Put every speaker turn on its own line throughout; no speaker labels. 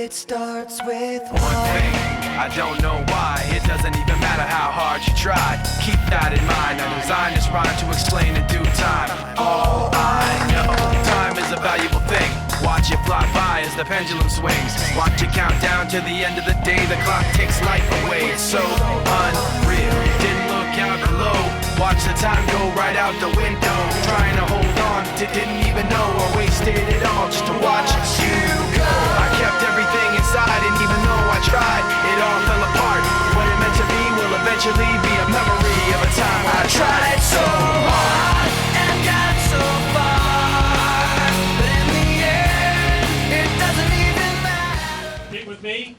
It starts with
one thing. I don't know why. It doesn't even matter how hard you try. Keep that in mind. I designed this rhyme to explain in due time. All I know, time is a valuable thing. Watch it fly by as the pendulum swings. Watch it count down to the end of the day. The clock takes life away. It's so unreal. Didn't look out below. Watch the time go right out the window. Trying to hold on, didn't even know I wasted it all just to watch you go. I kept everything inside, and even though I tried, it all fell apart. What it meant to be will eventually be a memory of a time I tried so hard and got so far, but in the end, it doesn't even matter.
Repeat with me.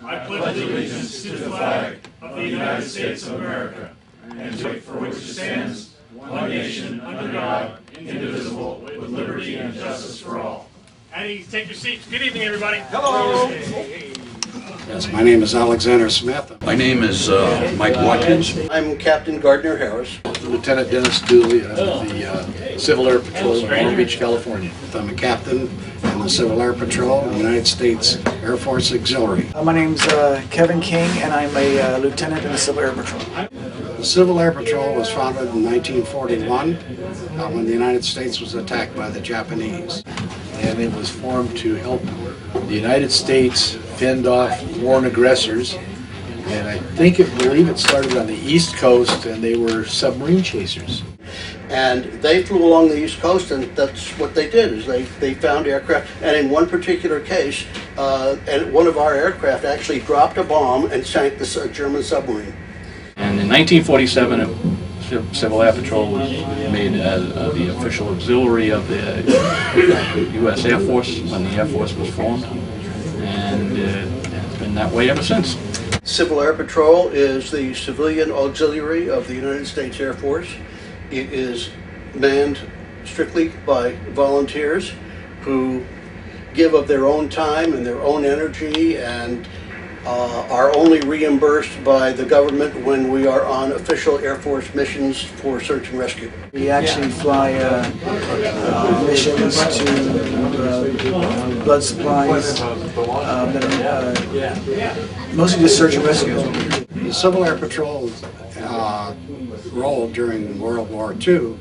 I pledge allegiance to the flag of the United States of America, and to for which it stands, one nation, under God, indivisible, with liberty and justice for all. And take your seats. Good evening, everybody.
Hello. Yes, my name is Alexander Smith.
My name is Mike Watkins.
I'm Captain Gardner Harris.
Lieutenant Dennis Dooley of the Civil Air Patrol in Long Beach, California.
I'm a captain in the Civil Air Patrol, United States Air Force Auxiliary.
My name's Kevin King, and I'm a lieutenant in the Civil Air Patrol.
The Civil Air Patrol was founded in 1941 when the United States was attacked by the Japanese.
And it was formed to help the United States fend off foreign aggressors. And I believe it started on the East Coast, and they were submarine chasers.
And they flew along the East Coast, and that's what they did, is they found aircraft. And in one particular case, and one of our aircraft actually dropped a bomb and sank the German submarine.
And in 1947, Civil Air Patrol was made the official auxiliary of the U.S. Air Force when the Air Force was formed, and it's been that way ever since.
Civil Air Patrol is the civilian auxiliary of the United States Air Force. It is manned strictly by volunteers who give of their own time and their own energy, and are only reimbursed by the government when we are on official Air Force missions for search and rescue.
We actually fly missions to blood supplies that are mostly just search and rescue.
The Civil Air Patrol's role during World War II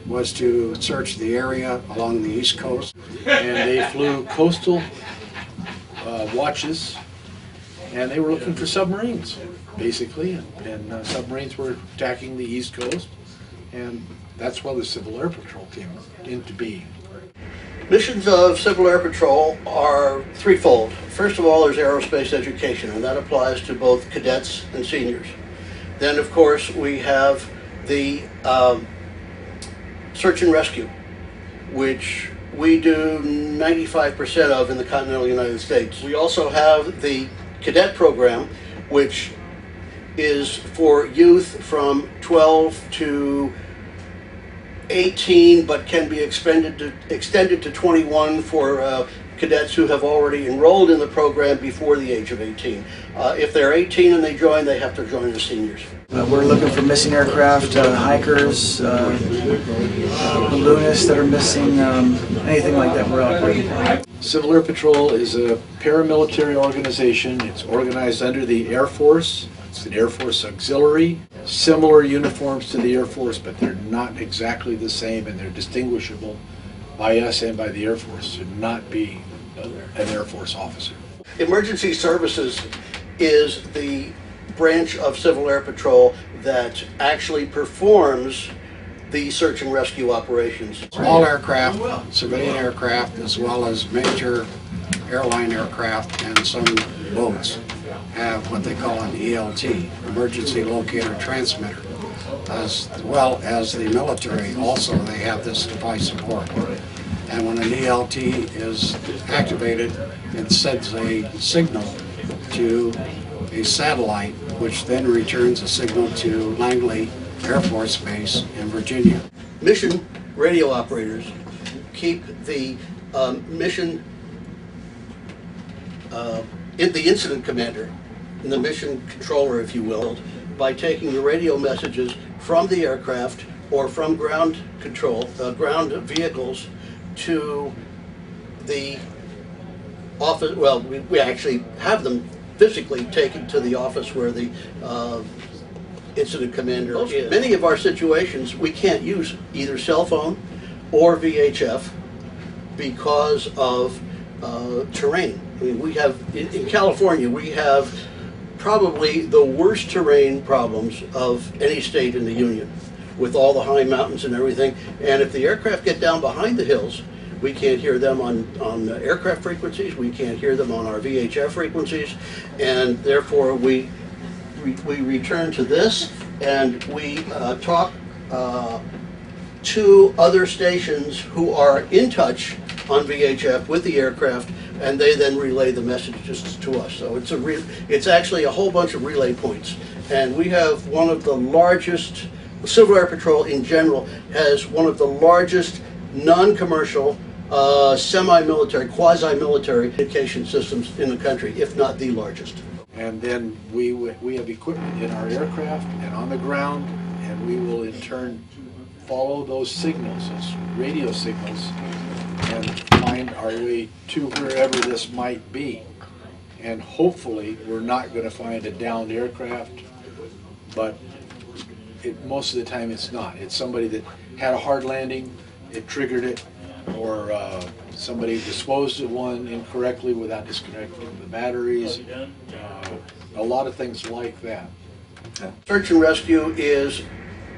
was to search the area along the East Coast.
And they flew coastal watches, and they were looking for submarines, basically. And submarines were attacking the East Coast, and that's why the Civil Air Patrol came into being.
Missions of Civil Air Patrol are threefold. First of all, there's aerospace education, and that applies to both cadets and seniors. Then, of course, we have the search and rescue, which we do 95% of in the continental United States. We also have the cadet program, which is for youth from 12 to 18, but can be extended to 21 for cadets who have already enrolled in the program before the age of 18. If they're 18 and they join, they have to join as seniors.
We're looking for missing aircraft, hikers, balloonists that are missing, anything like that we're operating.
Civil Air Patrol is a paramilitary organization. It's organized under the Air Force. It's an Air Force auxiliary. Similar uniforms to the Air Force, but they're not exactly the same, and they're distinguishable by us and by the Air Force to not be an Air Force officer.
Emergency Services is the branch of Civil Air Patrol that actually performs the search and rescue operations.
Small aircraft, civilian aircraft, as well as major airline aircraft and some boats have what they call an ELT, Emergency Locator Transmitter. As well as the military, also they have this device support. And when an ELT is activated, it sends a signal to a satellite, which then returns a signal to Langley Air Force Base in Virginia.
Mission radio operators keep the mission, the incident commander, and the mission controller, if you will, by taking the radio messages from the aircraft or from ground control, ground vehicles, to the office, well, we actually have them physically taken to the office where the incident commander is. Many of our situations, we can't use either cell phone or VHF because of terrain. I mean, we have, in California, we have probably the worst terrain problems of any state in the Union, with all the high mountains and everything. And if the aircraft get down behind the hills, we can't hear them on aircraft frequencies, we can't hear them on our VHF frequencies, and therefore we return to this, and we talk to other stations who are in touch on VHF with the aircraft, and they then relay the messages to us. So it's actually a whole bunch of relay points, and we have one of the largest. Civil Air Patrol in general has one of the largest non-commercial, semi-military, quasi-military communication systems in the country, if not the largest.
And then we have equipment in our aircraft and on the ground, and we will in turn follow those signals, those radio signals, and find our way to wherever this might be. And hopefully we're not going to find a downed aircraft, but most of the time it's not. It's somebody that had a hard landing, it triggered it, or somebody disposed of one incorrectly without disconnecting the batteries. A lot of things like that.
Search and rescue is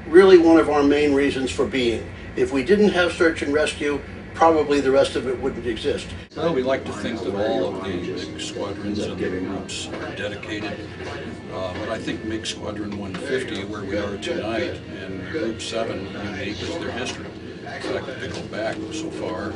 really one of our main reasons for being. If we didn't have search and rescue, probably the rest of it wouldn't exist.
Well, we like to think that all of the MiG squadrons and the groups are dedicated, but I think MiG Squadron 150, where we are tonight, and Group 7, unique is their history. The fact that they go back so far,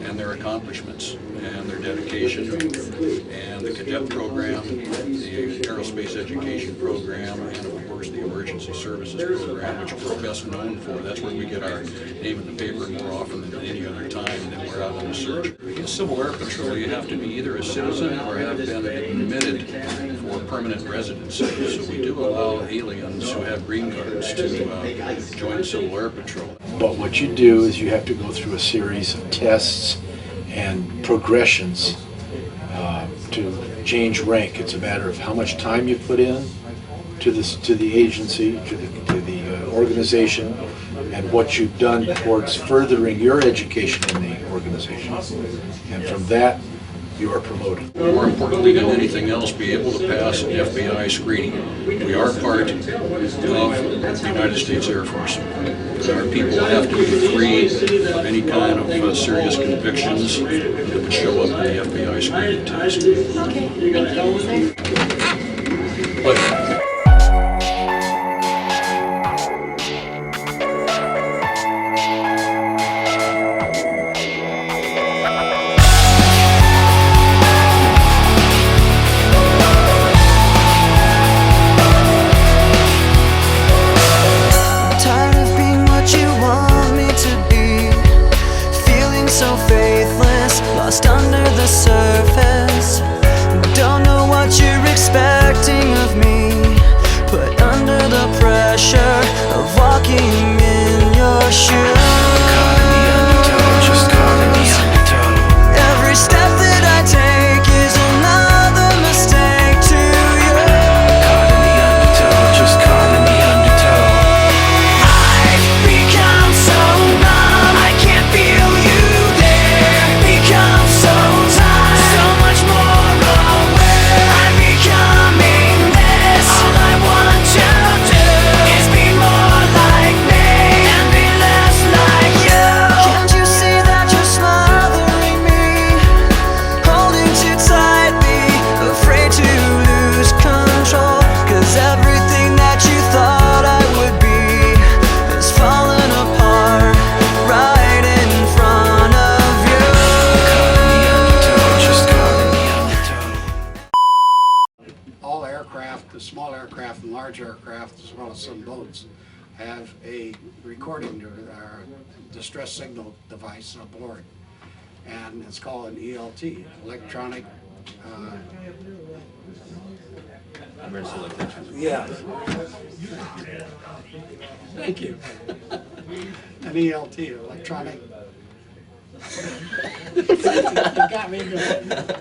and their accomplishments, and their dedication, and the cadet program, the aerospace education program, and of course the emergency services program, which we're best known for. That's where we get our name in the paper more often than any other time, and then we're out on a search. In Civil Air Patrol, you have to be either a citizen or have been admitted for permanent residency. So we do allow aliens who have green cards to join Civil Air Patrol.
But what you do is you have to go through a series of tests and progressions to change rank. It's a matter of how much time you put in to the agency, to the organization, and what you've done towards furthering your education in the organization. And from that, you are promoted.
More importantly than anything else, be able to pass an FBI screening. We are part of the United States Air Force. Our people have to be free of any kind of serious convictions that would show up in the FBI screening test. Pleasure.
Lost under the surface, don't know what you're expecting of me. Put under the pressure of walking in your shoes. Caught in the undertow, just caught in the undertow. Every step that I take is another mistake to you. Caught in the undertow, just caught in the undertow. I've become so numb, I can't feel you. Become so tired, so much more aware. I'm becoming this. All I want to do is be more like me and be less like you. Can't you see that you're smothering me, holding too tightly, afraid to lose control? 'Cause everything that you thought I would be has fallen apart right in front of you.
All aircraft, the small aircraft and large aircraft, as well as some boats, have a recording or distress signal device aboard. And it's called an ELT, electronic...
Emergency location.
Yeah. Thank you. An ELT, electronic... You got me good.